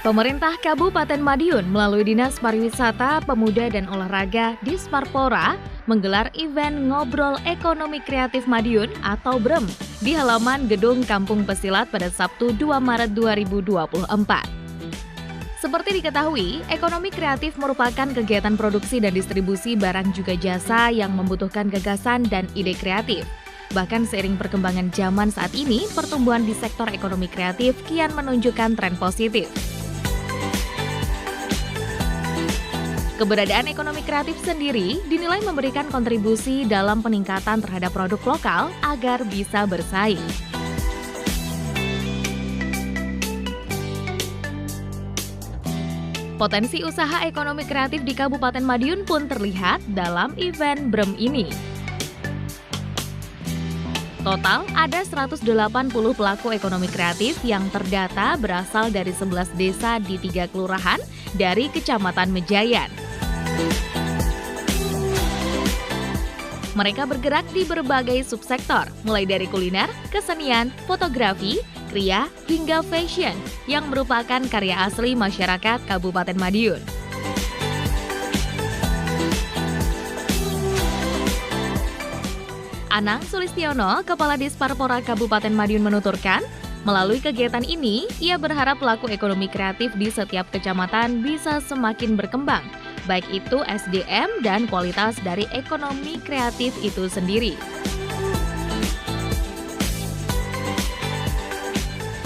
Pemerintah Kabupaten Madiun melalui Dinas Pariwisata, Pemuda dan Olahraga Disparpora menggelar event Ngobrol Ekonomi Kreatif Madiun atau BREM di halaman Gedung Kampung Pesilat pada Sabtu 2 Maret 2024. Seperti diketahui, ekonomi kreatif merupakan kegiatan produksi dan distribusi barang juga jasa yang membutuhkan gagasan dan ide kreatif. Bahkan seiring perkembangan zaman saat ini, pertumbuhan di sektor ekonomi kreatif kian menunjukkan tren positif. Keberadaan ekonomi kreatif sendiri dinilai memberikan kontribusi dalam peningkatan terhadap produk lokal agar bisa bersaing. Potensi usaha ekonomi kreatif di Kabupaten Madiun pun terlihat dalam event BREM ini. Total ada 180 pelaku ekonomi kreatif yang terdata berasal dari 11 desa di 3 kelurahan dari Kecamatan Mejayan. Mereka bergerak di berbagai subsektor, mulai dari kuliner, kesenian, fotografi, kria, hingga fashion, yang merupakan karya asli masyarakat Kabupaten Madiun. Anang Sulistiono, Kepala Disparpora Kabupaten Madiun menuturkan, melalui kegiatan ini, ia berharap pelaku ekonomi kreatif di setiap kecamatan bisa semakin berkembang, baik itu SDM dan kualitas dari ekonomi kreatif itu sendiri.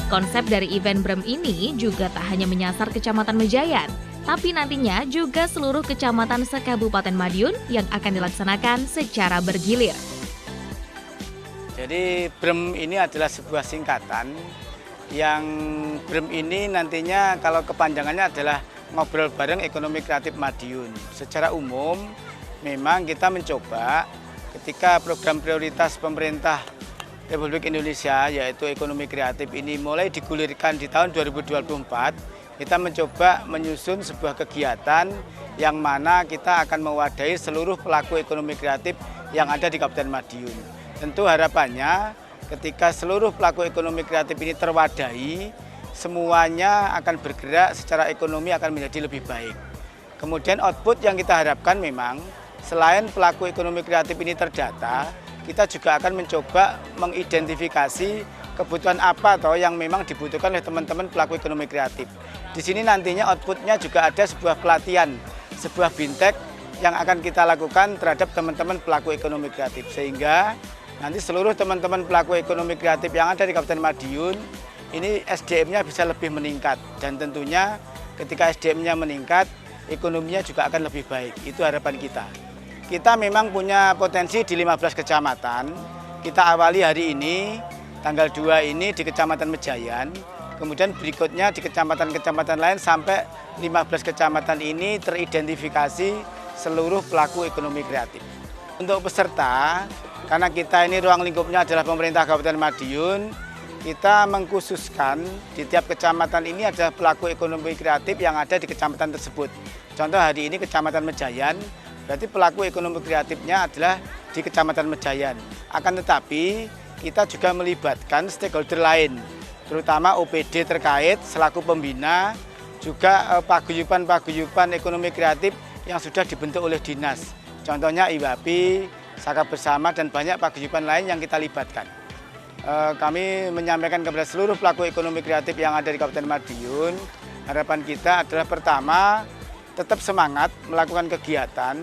Konsep dari event BREM ini juga tak hanya menyasar Kecamatan Mejayan, tapi nantinya juga seluruh kecamatan se-Kabupaten Madiun yang akan dilaksanakan secara bergilir. Jadi BREM ini adalah sebuah singkatan yang BREM ini nantinya kalau kepanjangannya adalah Ngobrol Bareng Ekonomi Kreatif Madiun. Secara umum memang kita mencoba ketika program prioritas pemerintah Republik Indonesia yaitu ekonomi kreatif ini mulai digulirkan di tahun 2024, kita mencoba menyusun sebuah kegiatan yang mana kita akan mewadahi seluruh pelaku ekonomi kreatif yang ada di Kabupaten Madiun. Tentu harapannya ketika seluruh pelaku ekonomi kreatif ini terwadahi, semuanya akan bergerak secara ekonomi akan menjadi lebih baik. Kemudian output yang kita harapkan memang selain pelaku ekonomi kreatif ini terdata, kita juga akan mencoba mengidentifikasi kebutuhan apa atau yang memang dibutuhkan oleh teman-teman pelaku ekonomi kreatif. Di sini nantinya outputnya juga ada sebuah pelatihan, sebuah bintek yang akan kita lakukan terhadap teman-teman pelaku ekonomi kreatif. Sehingga nanti seluruh teman-teman pelaku ekonomi kreatif yang ada di Kabupaten Madiun, ini SDM-nya bisa lebih meningkat. Dan tentunya ketika SDM-nya meningkat, ekonominya juga akan lebih baik. Itu harapan kita. Kita memang punya potensi di 15 kecamatan. Kita awali hari ini, tanggal 2 ini di Kecamatan Mejayan. Kemudian berikutnya di kecamatan-kecamatan lain sampai 15 kecamatan ini teridentifikasi seluruh pelaku ekonomi kreatif. Untuk peserta, karena kita ini ruang lingkupnya adalah pemerintah Kabupaten Madiun, kita mengkhususkan di tiap kecamatan ini ada pelaku ekonomi kreatif yang ada di kecamatan tersebut. Contoh hari ini Kecamatan Mejayan, berarti pelaku ekonomi kreatifnya adalah di Kecamatan Mejayan. Akan tetapi kita juga melibatkan stakeholder lain, terutama OPD terkait selaku pembina, juga paguyuban-paguyuban ekonomi kreatif yang sudah dibentuk oleh dinas. Contohnya IWAPI, Saka Bersama, dan banyak paguyuban lain yang kita libatkan. Kami menyampaikan kepada seluruh pelaku ekonomi kreatif yang ada di Kabupaten Madiun, harapan kita adalah pertama, tetap semangat melakukan kegiatan.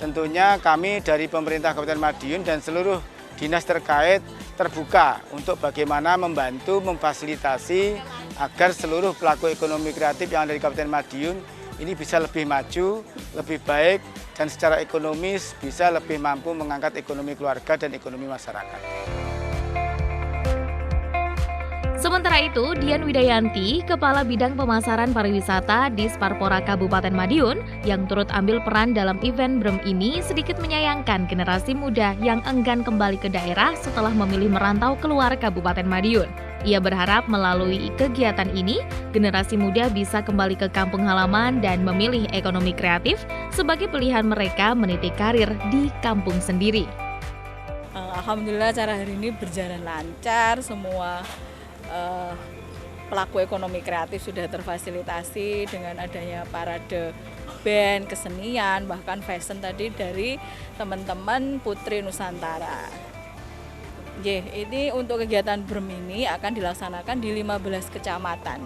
Tentunya kami dari pemerintah Kabupaten Madiun dan seluruh dinas terkait terbuka untuk bagaimana membantu, memfasilitasi agar seluruh pelaku ekonomi kreatif yang ada di Kabupaten Madiun ini bisa lebih maju, lebih baik, dan secara ekonomis bisa lebih mampu mengangkat ekonomi keluarga dan ekonomi masyarakat. Sementara itu, Dian Widayanti, Kepala Bidang Pemasaran Pariwisata Disparpora Kabupaten Madiun, yang turut ambil peran dalam event BREM ini sedikit menyayangkan generasi muda yang enggan kembali ke daerah setelah memilih merantau keluar Kabupaten Madiun. Ia berharap melalui kegiatan ini, generasi muda bisa kembali ke kampung halaman dan memilih ekonomi kreatif sebagai pilihan mereka meniti karir di kampung sendiri. Alhamdulillah acara hari ini berjalan lancar, semua pelaku ekonomi kreatif sudah terfasilitasi dengan adanya parade band, kesenian, bahkan fashion tadi dari teman-teman Putri Nusantara. Ini untuk kegiatan BREM ini akan dilaksanakan di 15 kecamatan.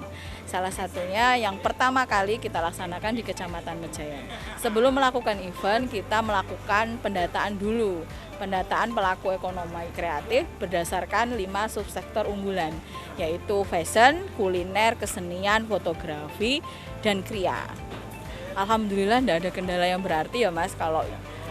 Salah satunya yang pertama kali kita laksanakan di Kecamatan Mejayan. Sebelum melakukan event, kita melakukan pendataan dulu. Pendataan pelaku ekonomi kreatif berdasarkan 5 subsektor unggulan, yaitu fashion, kuliner, kesenian, fotografi, dan kriya. Alhamdulillah tidak ada kendala yang berarti ya Mas, kalau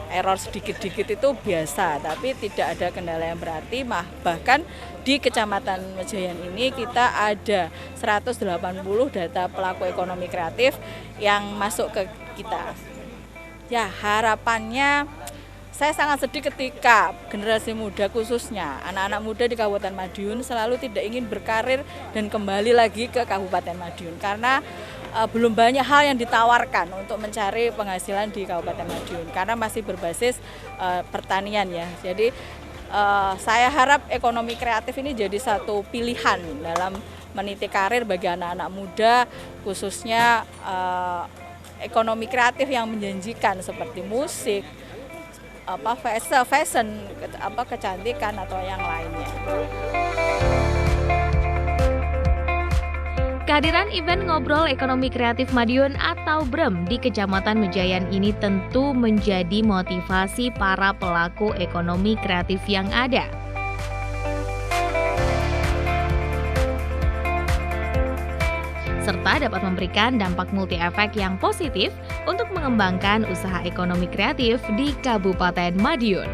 error sedikit-dikit itu biasa, tapi tidak ada kendala yang berarti. Bahkan di Kecamatan Mejayan ini kita ada 180 data pelaku ekonomi kreatif yang masuk ke kita. Ya, harapannya saya sangat sedih ketika generasi muda, khususnya anak-anak muda di Kabupaten Madiun selalu tidak ingin berkarir dan kembali lagi ke Kabupaten Madiun karena belum banyak hal yang ditawarkan untuk mencari penghasilan di Kabupaten Madiun karena masih berbasis pertanian ya. Jadi saya harap ekonomi kreatif ini jadi satu pilihan dalam meniti karir bagi anak-anak muda, khususnya ekonomi kreatif yang menjanjikan seperti musik, fashion, kecantikan atau yang lainnya. Kehadiran event Ngobrol Ekonomi Kreatif Madiun atau BREM di Kecamatan Mejayan ini tentu menjadi motivasi para pelaku ekonomi kreatif yang ada. Serta dapat memberikan dampak multi efek yang positif untuk mengembangkan usaha ekonomi kreatif di Kabupaten Madiun.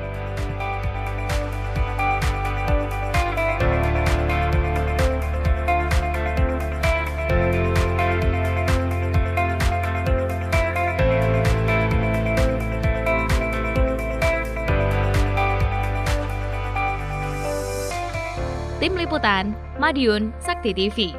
Tim Liputan, Madiun, Sakti TV.